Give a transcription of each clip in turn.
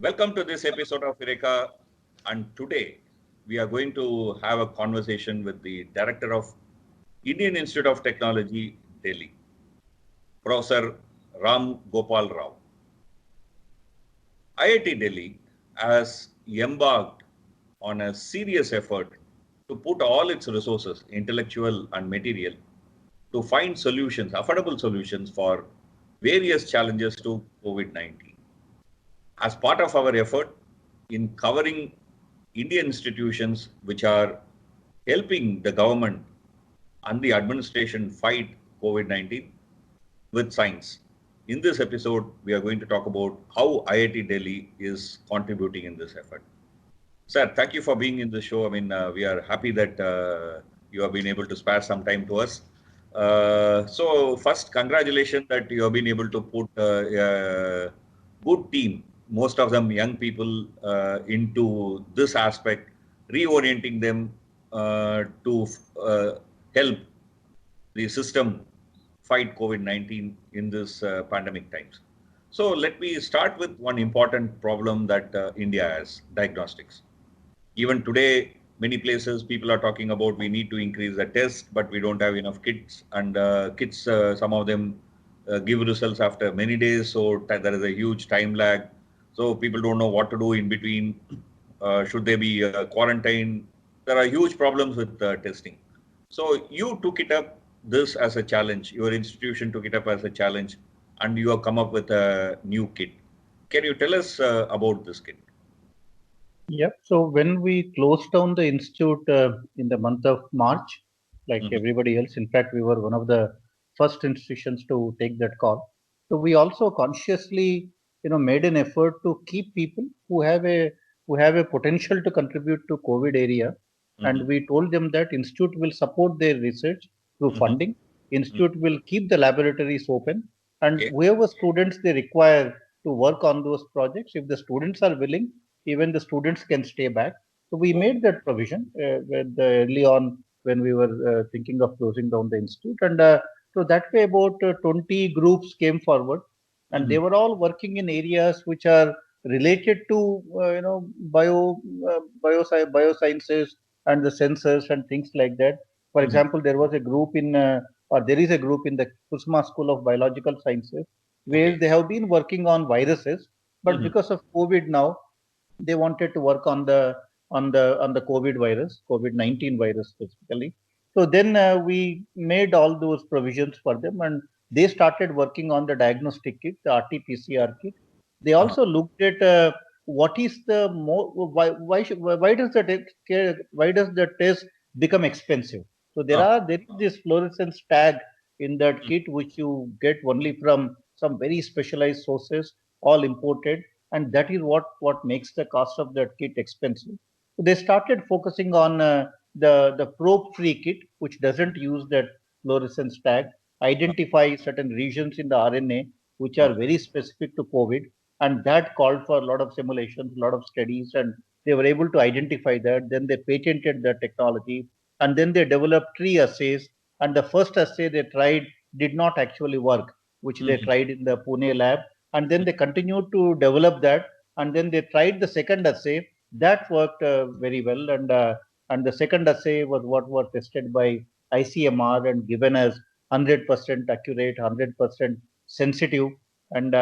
Welcome to this episode of Eureka. And today we are going to have a conversation with the Director of Indian Institute of Technology, Delhi, Professor Ram Gopal Rao. IIT Delhi has embarked on a serious effort to put all its resources, intellectual and material, to find solutions, affordable solutions for various challenges to COVID-19. As part of our effort in covering Indian institutions which are helping the government and the administration fight COVID-19 with science. In this episode, we are going to talk about how IIT Delhi is contributing in this effort. Sir, thank you for being in the show. We are happy that you have been able to spare some time to us. So first, congratulations that you have been able to put a good team, most of them young people, into this aspect, reorienting them to help the system fight COVID-19 in this pandemic times. So let me start with one important problem that India has, diagnostics. Even today, many places people are talking about we need to increase the test, but we don't have enough kits. And kits, some of them give results after many days. So there is a huge time lag. So people don't know what to do in between. Should they be quarantined? There are huge problems with testing. So you took it up this as a challenge. Your institution took it up as a challenge, and you have come up with a new kit. Can you tell us about this kit? Yep. So when we closed down the institute in the month of March, like everybody else, in fact, we were one of the first institutions to take that call. So we also consciously, made an effort to keep people who have a potential to contribute to COVID area, and we told them that institute will support their research through funding. Institute will keep the laboratories open, and Okay. whoever students they require to work on those projects, if the students are willing, even the students can stay back. So we made that provision early on when we were thinking of closing down the institute, and so that way about 20 groups came forward, and they were all working in areas which are related to biosciences and the sensors and things like that. For example, there was a group or there is a group in the Kusma School of Biological Sciences where Okay. they have been working on viruses, but because of COVID now they wanted to work on the COVID virus, COVID-19 virus specifically. So then we made all those provisions for them, and they started working on the diagnostic kit, the RT-PCR kit. They Uh-huh. also looked at what is the more why does the test become expensive? So there is this fluorescence tag in that kit which you get only from some very specialized sources, all imported, and that is what makes the cost of that kit expensive. So they started focusing on the probe-free kit, which doesn't use that fluorescence tag, identify certain regions in the RNA which are very specific to COVID, and that called for a lot of simulations, a lot of studies, and they were able to identify that. Then they patented the technology, and then they developed three assays. And the first assay they tried did not actually work, which they tried in the Pune lab, and then they continued to develop that, and then they tried the second assay that worked very well, and the second assay was what was tested by ICMR and given as 100% accurate, 100% sensitive, and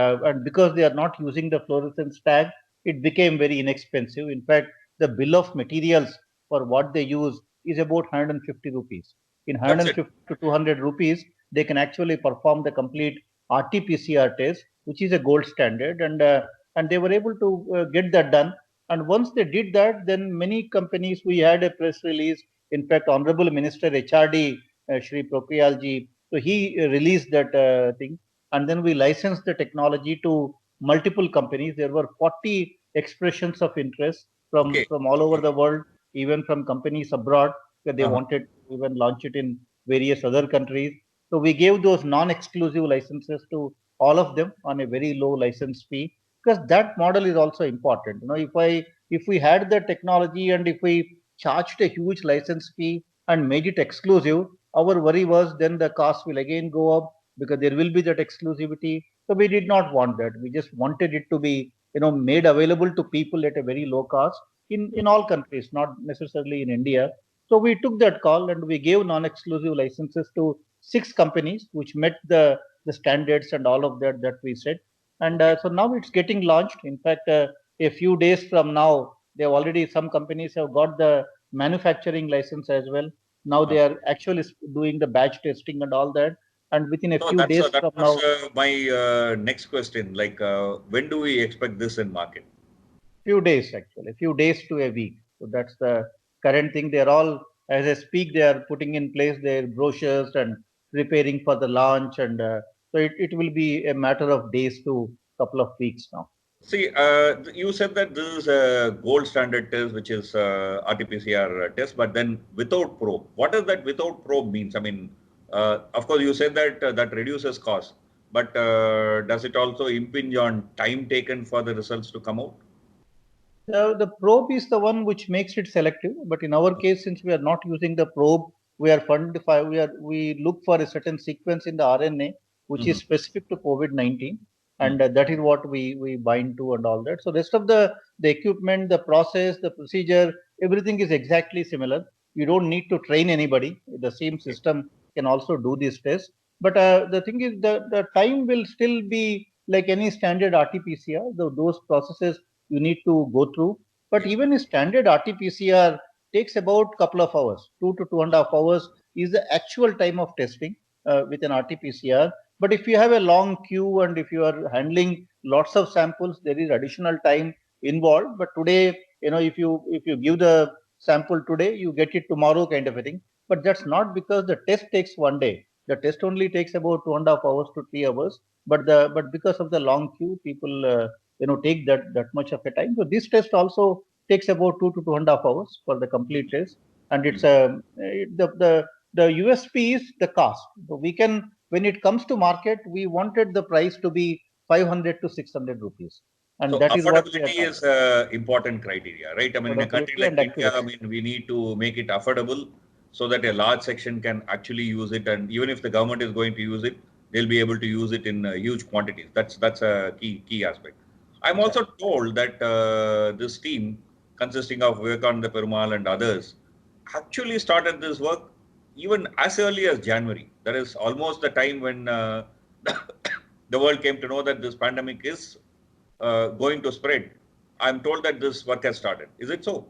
because they are not using the fluorescence tag, it became very inexpensive. In fact, the bill of materials for what they use is about 150 rupees. In That's it. 150 to 200 rupees, they can actually perform the complete RT-PCR test, which is a gold standard, and they were able to get that done. And once they did that, then many companies, we had a press release. In fact, Honorable Minister HRD Shri Pokhriyalji, so he released that thing, and then we licensed the technology to multiple companies. There were 40 expressions of interest from Okay. all over the world, even from companies abroad, that they Uh-huh. wanted to even launch it in various other countries. So we gave those non-exclusive licenses to all of them on a very low license fee, because that model is also important. If we had the technology and if we charged a huge license fee and made it exclusive, our worry was then the cost will again go up because there will be that exclusivity. So we did not want that. We just wanted it to be made available to people at a very low cost in all countries, not necessarily in India. So we took that call and we gave non-exclusive licenses to 6 companies which met the standards and all of that we said. And so now it's getting launched. In fact, a few days from now, some companies have got the manufacturing license as well. Now they are actually doing the batch testing and all that. And within a So few days that from was now, my next question. Like, when do we expect this in market? few days actually, a few days to a week. So that's the current thing. They're all, as I speak, they are putting in place their brochures and preparing for the launch. And so it will be a matter of days to couple of weeks now. See, you said that this is a gold standard test, which is RT-PCR test, but then without probe. What does that without probe means? I mean, of course, you said that that reduces cost, but does it also impinge on time taken for the results to come out? The probe is the one which makes it selective, but in our case, since we are not using the probe, we look for a certain sequence in the RNA which is specific to COVID-19, and that is what we bind to and all that. So rest of the equipment, the process, the procedure, everything is exactly similar. You don't need to train anybody. The same system can also do this test. But the thing is, the time will still be like any standard RT-PCR. Those processes you need to go through. But even a standard RT-PCR takes about couple of hours, 2 to 2.5 hours is the actual time of testing with an RT-PCR. But if you have a long queue and if you are handling lots of samples, there is additional time involved. But today, if you give the sample today, you get it tomorrow, kind of a thing. But that's not because the test takes one day. The test only takes about 2.5 hours to 3 hours. But because of the long queue, people take that much of a time. So this test also takes about 2 to 2.5 hours for the complete test, and it's the USP is the cost. So we can, when it comes to market, we wanted the price to be 500 to 600 rupees, and So that is what we are affordability is targeting. an important criteria, right? I mean, in a country Affordability like and India, I accuracy. mean, we need to make it affordable so that a large section can actually use it, and even if the government is going to use it, they'll be able to use it in huge quantities. That's a key aspect. I'm also Exactly. told that this team, consisting of Vivekananda Perumal and others, actually started this work even as early as January. That is almost the time when the world came to know that this pandemic is going to spread. I'm told that this work has started. Is it so?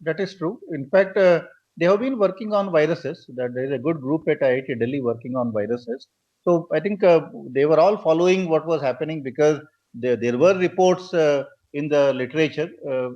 That is true. In fact, they have been working on viruses. That there is a good group at IIT Delhi working on viruses. So I think they were all following what was happening because there were reports in the literature,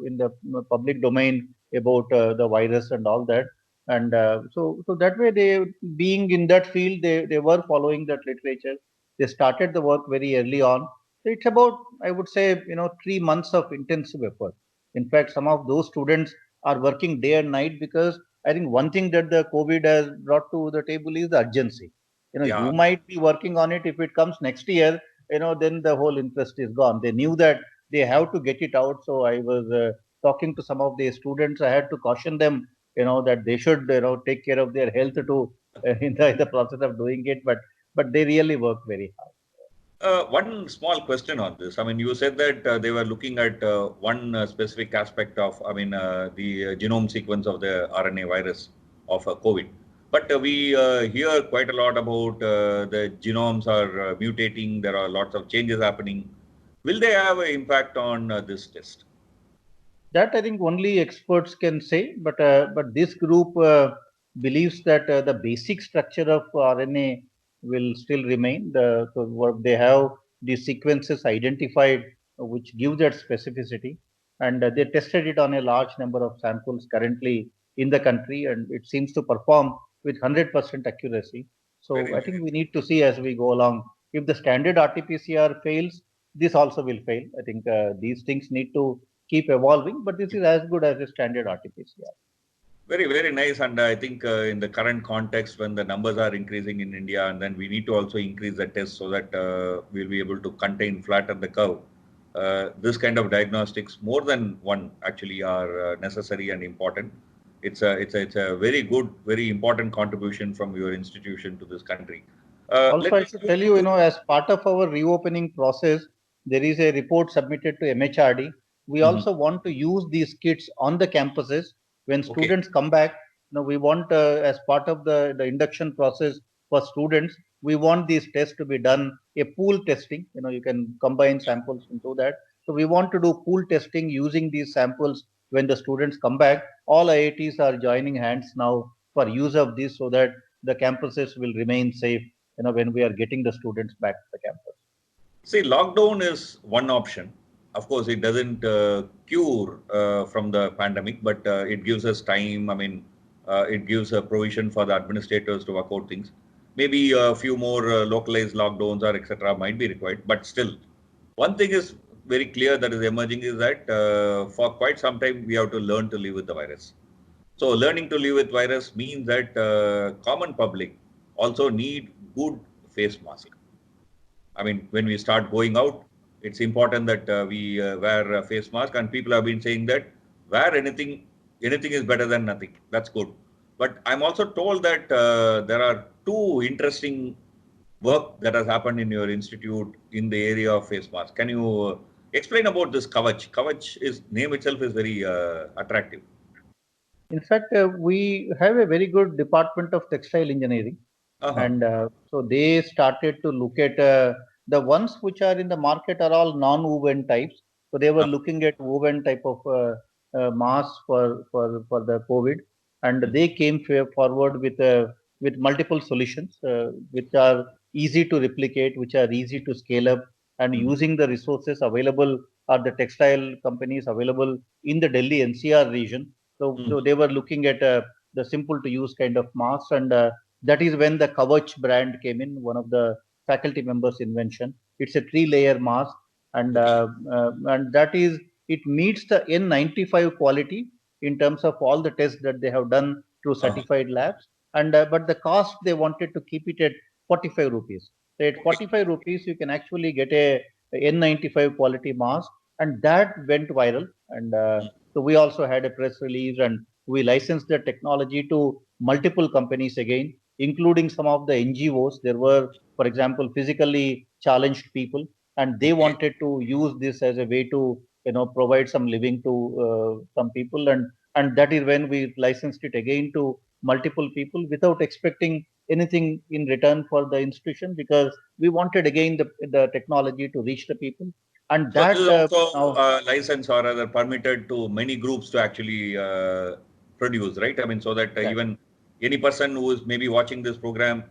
in the public domain about the virus and all that. And so that way, they being in that field, they were following that literature. They started the work very early on. So it's about, I would say, 3 months of intensive effort. In fact, some of those students are working day and night because I think one thing that the COVID has brought to the table is the urgency. Yeah. You might be working on it if it comes next year, then the whole interest is gone. They knew that they have to get it out. So I was talking to some of the students. I had to caution them, that they should, take care of their health too in the process of doing it. But they really work very hard. One small question on this. I mean, you said that they were looking at one specific aspect of, I mean, the genome sequence of the RNA virus of COVID. But we hear quite a lot about the genomes are mutating. There are lots of changes happening. Will they have an impact on this test? That I think only experts can say, but this group believes that the basic structure of RNA will still remain. So what they have the sequences identified which give that specificity, and they tested it on a large number of samples currently in the country, and it seems to perform with 100% accuracy. So Very, I very think we need to see as we go along. If the standard RT-PCR fails, this also will fail. I think these things need to keep evolving, but this is as good as a standard RT-PCR. very, very nice. And I think in the current context, when the numbers are increasing in India, and then we need to also increase the test so that we'll be able to contain, flatten the curve. This kind of diagnostics, more than one actually, are necessary and important. It's a very good, very important contribution from your institution to this country. Also, Let I me should move tell you, to as part of our reopening process, there is a report submitted to MHRD. We Mhm. also want to use these kits on the campuses when Okay. students come back. We want, as part of the induction process for students, we want these tests to be done a pool testing. You can combine samples into that. So we want to do pool testing using these samples when the students come back. All IITs are joining hands now for use of this so that the campuses will remain safe, when we are getting the students back to the campus. See, lockdown is one option. Of course, it doesn't cure from the pandemic, but it gives us time. I mean, it gives a provision for the administrators to work out things. Maybe a few more localized lockdowns or etc. might be required, but still, one thing is very clear that is emerging is that for quite some time we have to learn to live with the virus. So learning to live with virus means that common public also need good face mask. I mean, when we start going out, it's important that we wear a face mask. And people have been saying that wear anything is better than nothing. That's good. But I'm also told that there are two interesting work that has happened in your institute in the area of face mask. Can you explain about this Kavach? Kavach is name itself is very attractive. In fact, we have a very good department of textile engineering, Uh-huh. and so they started to look at the ones which are in the market are all non-woven types. So they were looking at woven type of masks for the COVID, and they came forward with multiple solutions which are easy to replicate, which are easy to scale up, and Mhm. using the resources available are the textile companies available in the Delhi NCR region. So Mhm. they were looking at the simple to use kind of masks, and that is when the Kavach brand came in, one of the faculty members' invention. It's a three-layer mask, and Okay. that is it meets the N95 quality in terms of all the tests that they have done through Uh-huh. certified labs. And but the cost they wanted to keep it at 45 rupees. So at Okay. 45 rupees, you can actually get a N95 quality mask, and that went viral. And so we also had a press release, and we licensed the technology to multiple companies again, including some of the NGOs. There were, for example, physically challenged people, and they Okay. wanted to use this as a way to, provide some living to some people, and that is when we licensed it again to multiple people without expecting anything in return for the institution, because we wanted again the technology to reach the people, and So this that is also now. licensed or rather permitted to many groups to actually produce, right? I mean, so that even any person who is maybe watching this program,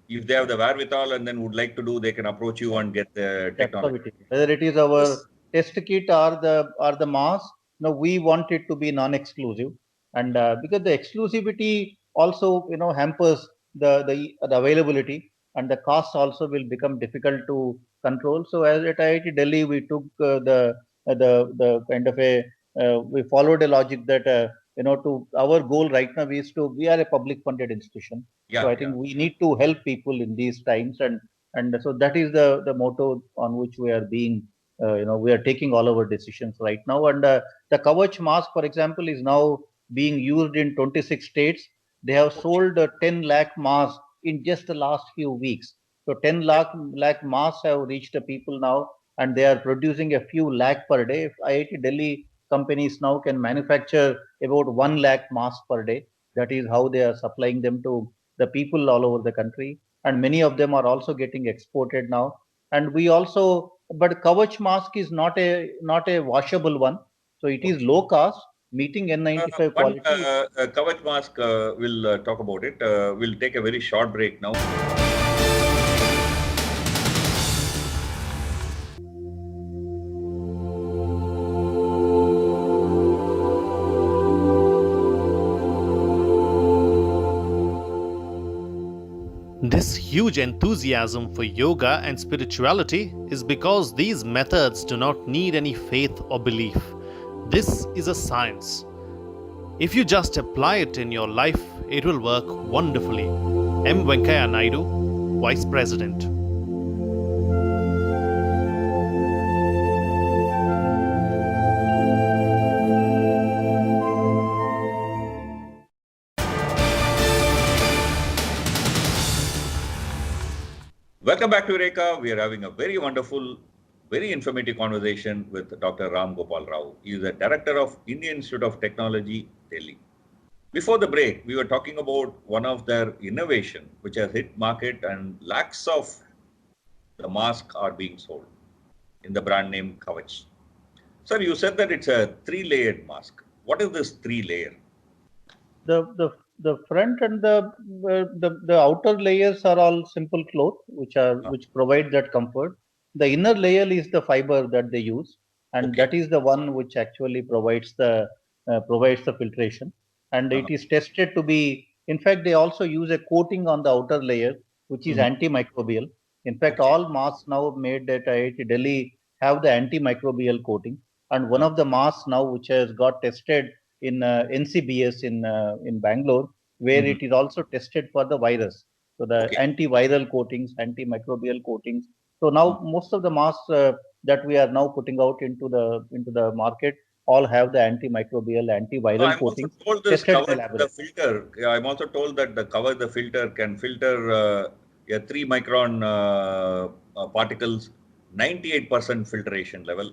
if they have the wherewithal and then would like to do, they can approach you and get the That's how technology. it is. Whether it is our Yes. test kit or the mask, we want it to be non-exclusive, and because the exclusivity also hampers the availability, and the cost also will become difficult to control. So as at IIT Delhi, we took the kind of a we followed a logic that to our goal right now is to we are a public funded institution, so Yeah, I yeah. think we need to help people in these times, and so that is the motto on which we are being we are taking all our decisions right now. And the Kavach mask, for example, is now being used in 26 states. They have Okay. sold 10 lakh masks in just the last few weeks. So 10 lakh masks have reached the people now, and they are producing a few lakh per day. If IIT Delhi companies now can manufacture about 1 lakh masks per day, that is how they are supplying them to the people all over the country, and many of them are also getting exported now. And we also, but Kavach mask is not a washable one, so it is Okay. low cost, meeting N95 One quality. Kavach mask, we'll talk about it. We'll take a very short break now. This huge enthusiasm for yoga and spirituality is because these methods do not need any faith or belief. This is a science. If you just apply it in your life, it will work wonderfully. M. Venkaiah Naidu, Vice President. Welcome back to Eureka. We are having a very wonderful very informative conversation with Dr. Ram Gopal Rao. He is the director of Indian Institute of Technology, Delhi. Before the break, we were talking about one of their innovation which has hit market, and lakhs of the masks are being sold in the brand name Kavach. Sir, you said that it's a 3-layered mask. What is this 3-layer? The front and the outer layers are all simple cloth which provide that comfort. The inner layer is the fiber that they use, and that is the one which actually provides the filtration. And it is tested to be. In fact, they also use a coating on the outer layer, which is antimicrobial. In fact, all masks now made at IIT Delhi have the antimicrobial coating. And one of the masks now which has got tested in NCBS in Bangalore, where it is also tested for the virus. So the antiviral coatings, antimicrobial coatings. So now most of the masks that we are now putting out into the market all have the antimicrobial, antiviral coatings. I'm also told this cover the filter. I'm also told that the cover the filter can filter a 3 micron particles, 98% filtration level.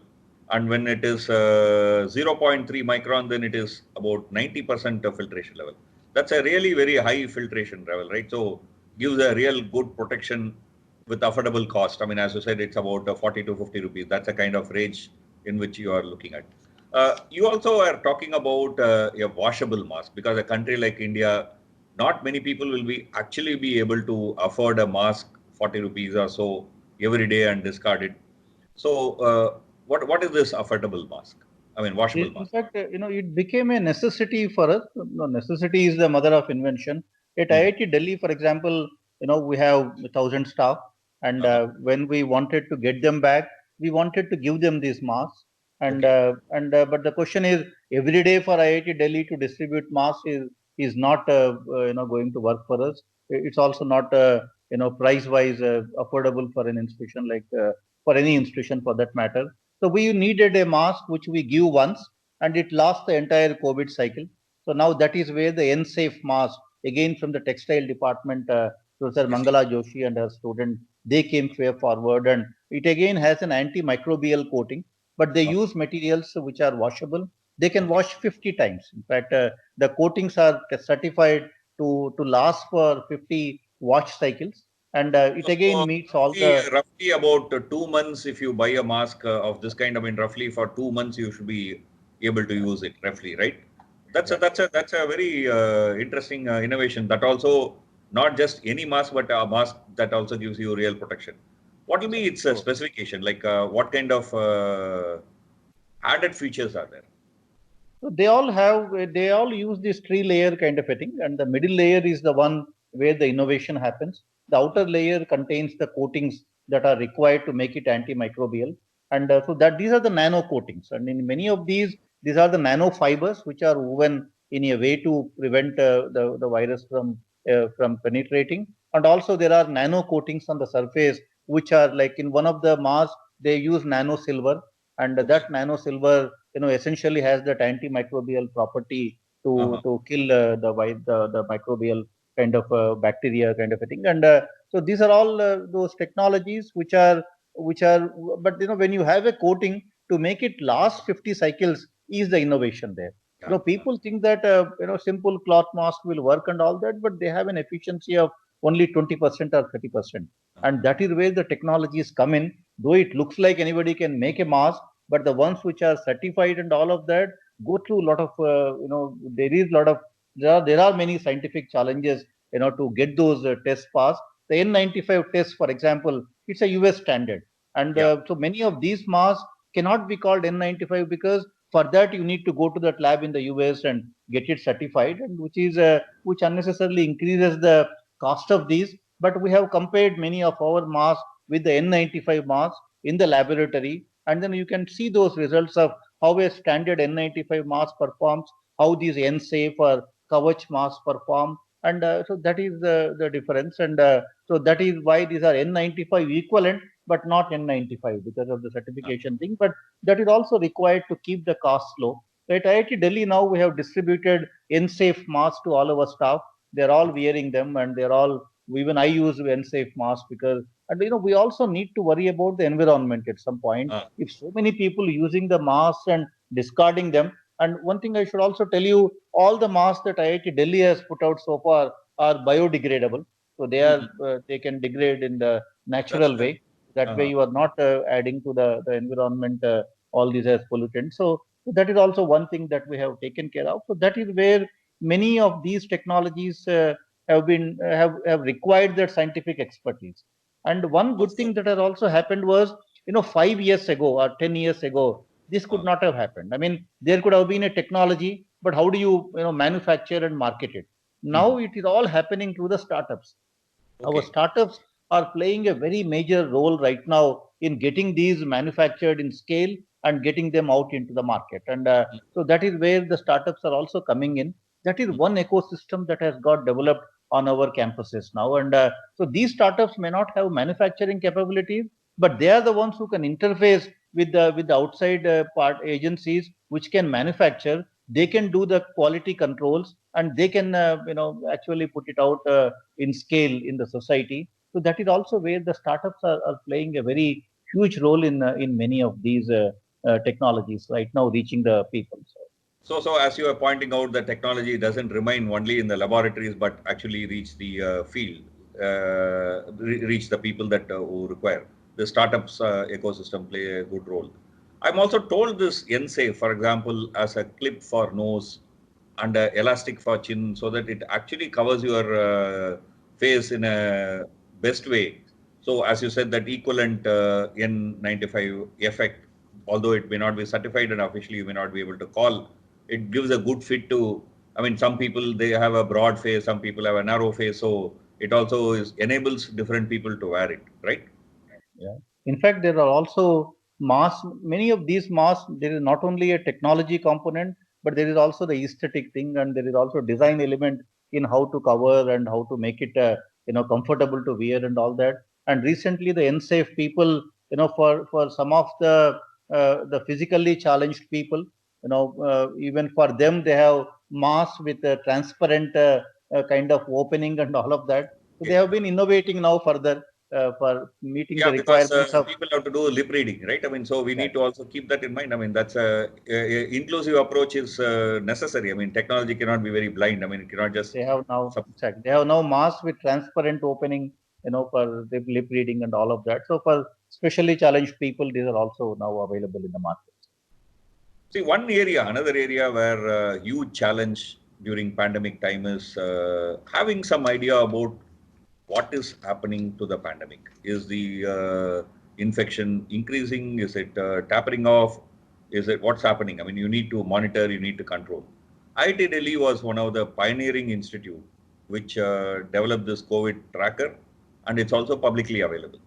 And when it is 0.3 micron, then it is about 90% of filtration level. That's a really very high filtration level, right? So gives a real good protection with affordable cost. I mean, as you said, it's about 40 to 50 rupees. That's a kind of range in which you are looking at. You also are talking about a washable mask, because a country like India, not many people will actually be able to afford a mask 40 rupees or so every day and discard it. So what is this affordable mask? I mean, washable mask. In fact, it became a necessity for us. No, necessity is the mother of invention. At IIT Delhi, for example, we have 1,000 staff, and when we wanted to get them back, we wanted to give them these masks. And but the question is, every day for IIT Delhi to distribute masks is not going to work for us. It's also not price wise affordable for an institution like for any institution for that matter. So we needed a mask which we give once, and it lasts the entire COVID cycle. So now that is where the N-Safe mask, again from the textile department, Professor Mangala Joshi and her student, they came forward, and it again has an antimicrobial coating, but they use materials which are washable. They can wash 50 times. In fact, the coatings are certified to last for 50 wash cycles. And it again meets all the... Roughly about 2 months, if you buy a mask of this kind, I mean, roughly for 2 months, you should be able to use it, roughly, right? That's a very interesting innovation. That also, not just any mask, but a mask that also gives you real protection. What will be its specification? Like what kind of added features are there? So they all use this 3-layer kind of a thing, and the middle layer is the one where the innovation happens. The outer layer contains the coatings that are required to make it antimicrobial, and so that these are the nano coatings. And in many of these are the nanofibers which are woven in a way to prevent the virus from penetrating. And also there are nano coatings on the surface which are like in one of the masks they use nano silver, and that nano silver essentially has that antimicrobial property to kill the microbial kind of bacteria kind of a thing. And so these are all those technologies which are but when you have a coating, to make it last 50 cycles is the innovation there. People think that simple cloth mask will work and all that, but they have an efficiency of only 20% or 30%, and that is where the technologies come in. Though it looks like anybody can make a mask, but the ones which are certified and all of that go through a lot of there are many scientific challenges to get those tests passed. The N95 test, for example, it's a US standard, and so many of these masks cannot be called N95 because for that you need to go to that lab in the US and get it certified, and which unnecessarily increases the cost of these. But we have compared many of our masks with the N95 masks in the laboratory, and then you can see those results of how a standard N95 mask performs, how these N-Safe or Kavach masks perform, and so that is the difference. And so that is why these are N95 equivalent, but not N95 because of the certification thing. But that is also required to keep the cost low. So at IIT Delhi now we have distributed N-Safe masks to all our staff. They're all wearing them, and they're all, even I use N-Safe mask because And we also need to worry about the environment at some point. If so many people using the masks and discarding them, and one thing I should also tell you, all the masks that IIT Delhi has put out so far are biodegradable, so they can degrade in the natural way. That way, you are not adding to the environment all these as pollutants. So that is also one thing that we have taken care of. So that is where many of these technologies have required that scientific expertise. And one good thing that has also happened was, 5 years ago or 10 years ago, this could not have happened. I mean, there could have been a technology, but how do you, manufacture and market it? Now it is all happening through the startups. Our startups are playing a very major role right now in getting these manufactured in scale and getting them out into the market. And so that is where the startups are also coming in. That is one ecosystem that has got developed on our campuses now. And so these startups may not have manufacturing capabilities, but they are the ones who can interface with the outside part agencies which can manufacture. They can do the quality controls, and they can actually put it out in scale in the society. So that is also where the startups are playing a very huge role in many of these technologies right now reaching the people. So as you are pointing out, the technology doesn't remain only in the laboratories, but actually reach the field, reach the people that who require. The startups ecosystem play a good role. I'm also told this NSAFE, for example, as a clip for nose and elastic for chin, so that it actually covers your face in a best way. So as you said, that equivalent N95 effect, although it may not be certified and officially you may not be able to call, it gives a good fit to, I mean, some people, they have a broad face, some people have a narrow face. So it also enables different people to wear it, right? Yeah. In fact, there are also masks. Many of these masks, there is not only a technology component, but there is also the aesthetic thing, and there is also design element in how to cover and how to make it, comfortable to wear and all that. And recently, the NSAFE people, for some of the physically challenged people, even for them, they have masks with a transparent kind of opening and all of that. So they have been innovating now further for meeting the Because requirements of people have to do lip reading, right? I mean, so we need to also keep that in mind. I mean, that's a inclusive approach is necessary. I mean, technology cannot be very blind. I mean, it cannot just. they have now they have now masks with transparent opening, for the lip reading and all of that. So for specially challenged people, these are also now available in the market. See, another area where huge challenge during pandemic time is having some idea about what is happening to the pandemic. Is the infection increasing? Is it tapering off? Is it what's happening? I mean, you need to monitor, you need to control. IIT Delhi was one of the pioneering institute which developed this COVID tracker, and it's also publicly available.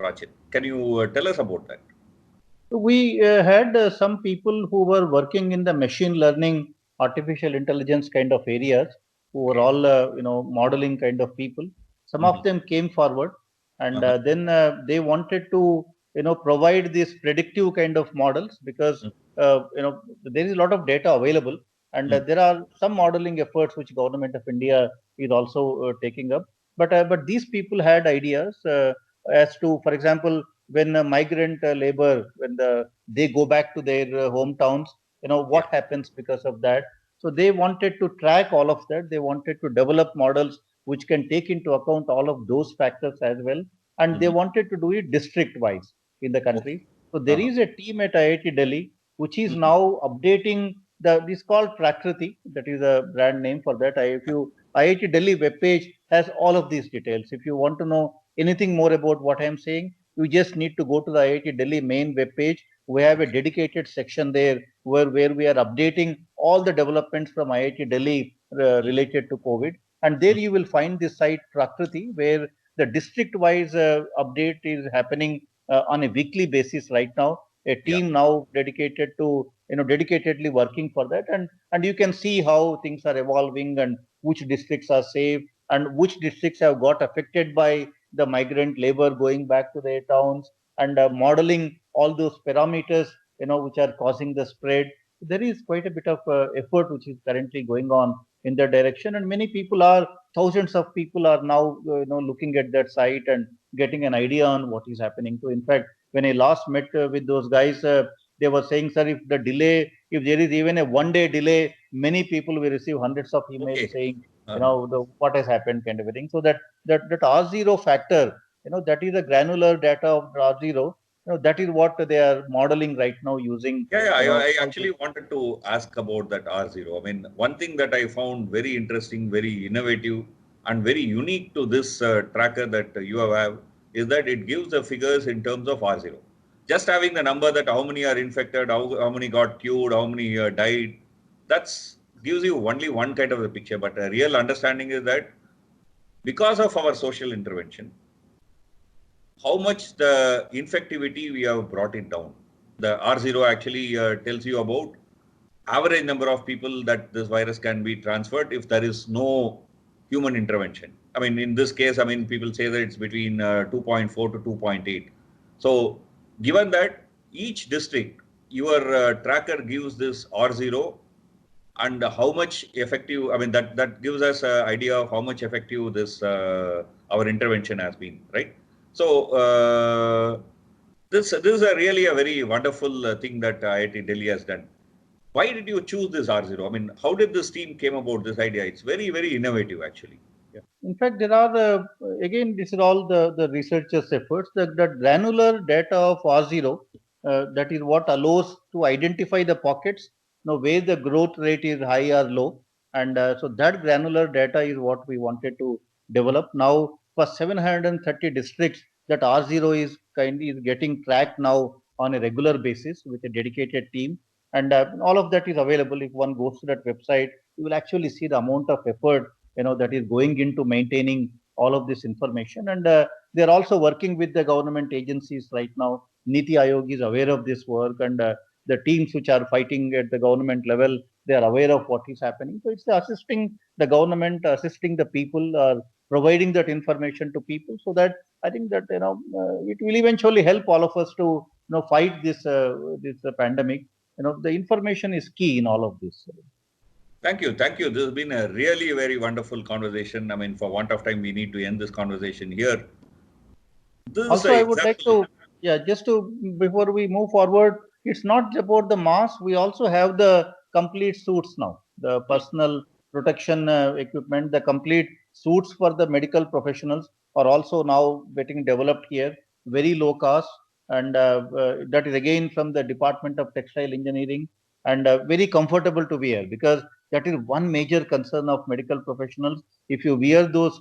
Rachin, can you tell us about that? We had some people who were working in the machine learning, artificial intelligence kind of areas, who were all modeling kind of people. Some of them came forward, and then they wanted to provide these predictive kind of models, because there is a lot of data available, and there are some modeling efforts which Government of India is also taking up. But these people had ideas as to, for example, when migrant labor, when they go back to their hometowns, what happens because of that. So they wanted to track all of that. They wanted to develop models which can take into account all of those factors as well, and they wanted to do it district wise in the country. So there is a team at IIT Delhi which is now updating this called Prakriti. That is a brand name for that. If you IIT Delhi webpage has all of these details. If you want to know anything more about what I am saying, you just need to go to the IIT Delhi main web page. We have a dedicated section there where we are updating all the developments from IIT Delhi related to COVID. And there you will find the site Prakriti, where the district-wise update is happening on a weekly basis right now. A team now dedicated to, dedicatedly working for that. And you can see how things are evolving and which districts are safe and which districts have got affected by the migrant labor going back to their towns, and modeling all those parameters which are causing the spread. There is quite a bit of effort which is currently going on in that direction, and thousands of people are now looking at that site, and getting an idea on what is happening. So in fact, when I last met with those guys, they were saying, sir, if there is even a 1 day delay, many people will receive hundreds of emails Okay. saying, what has happened, kind of a thing. So that R0 factor, that is the granular data of R0. That is what they are modeling right now using. Yeah, I actually wanted to ask about that R0. I mean, one thing that I found very interesting, very innovative, and very unique to this tracker that you have is that it gives the figures in terms of R0. Just having the number that how many are infected, how many got cured, how many died, that's gives you only one kind of a picture. But a real understanding is that because of our social intervention, how much the infectivity we have brought it down. The R0 actually tells you about average number of people that this virus can be transferred if there is no human intervention. I mean, in this case, I mean, people say that it's between 2.4 to 2.8. So given that each district, your tracker gives this R0 and how much effective, I mean, that gives us an idea of how much effective this our intervention has been, right? So this is really a very wonderful thing that IIT Delhi has done. Why did you choose this R0? I mean, how did this team came about this idea? It's very, very innovative, actually. Yeah. In fact, there are, again, this is all the researchers' efforts. The granular data of R0, that is what allows to identify the pockets, where the growth rate is high or low. And so that granular data is what we wanted to develop. Now, for 730 districts, that R0 is getting tracked now on a regular basis with a dedicated team. And all of that is available. If one goes to that website, you will actually see the amount of effort that is going into maintaining all of this information. And they are also working with the government agencies right now. Niti Aayog is aware of this work, and the teams which are fighting at the government level, they are aware of what is happening. So it's assisting the government, assisting the people, providing that information to people, so that I think that it will eventually help all of us to fight this pandemic. The information is key in all of this. Thank you. Thank you. This has been a really very wonderful conversation. I mean, for want of time, we need to end this conversation here. This Also, I would like to, before we move forward, it's not about the mask. We also have the complete suits now, the personal protection equipment, the complete suits for the medical professionals are also now getting developed here, very low cost. And that is again from the Department of Textile Engineering, and very comfortable to wear, because that is one major concern of medical professionals. If you wear those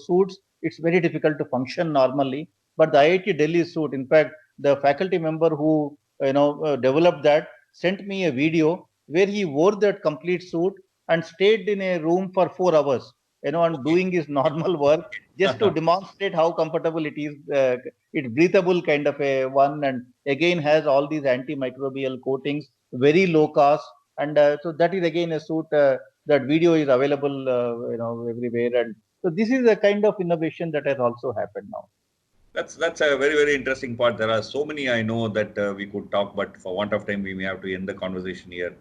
suits, it's very difficult to function normally. But the IIT Delhi suit, in fact, the faculty member who developed that sent me a video where he wore that complete suit and stayed in a room for 4 hours, and doing his normal work, just to demonstrate how comfortable it is. It's breathable kind of a one, and again has all these antimicrobial coatings, very low cost. And so that is again a suit. That video is available, everywhere. And so this is the kind of innovation that has also happened now. That's a very, very interesting part. There are so many I know that we could talk, but for want of time, we may have to end the conversation here.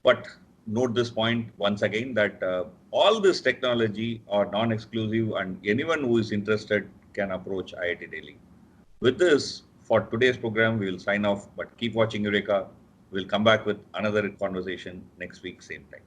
But note this point once again, that all this technology are non-exclusive, and anyone who is interested can approach IIT Delhi. With this, for today's program, we will sign off, but keep watching Eureka. We'll come back with another conversation next week, same time.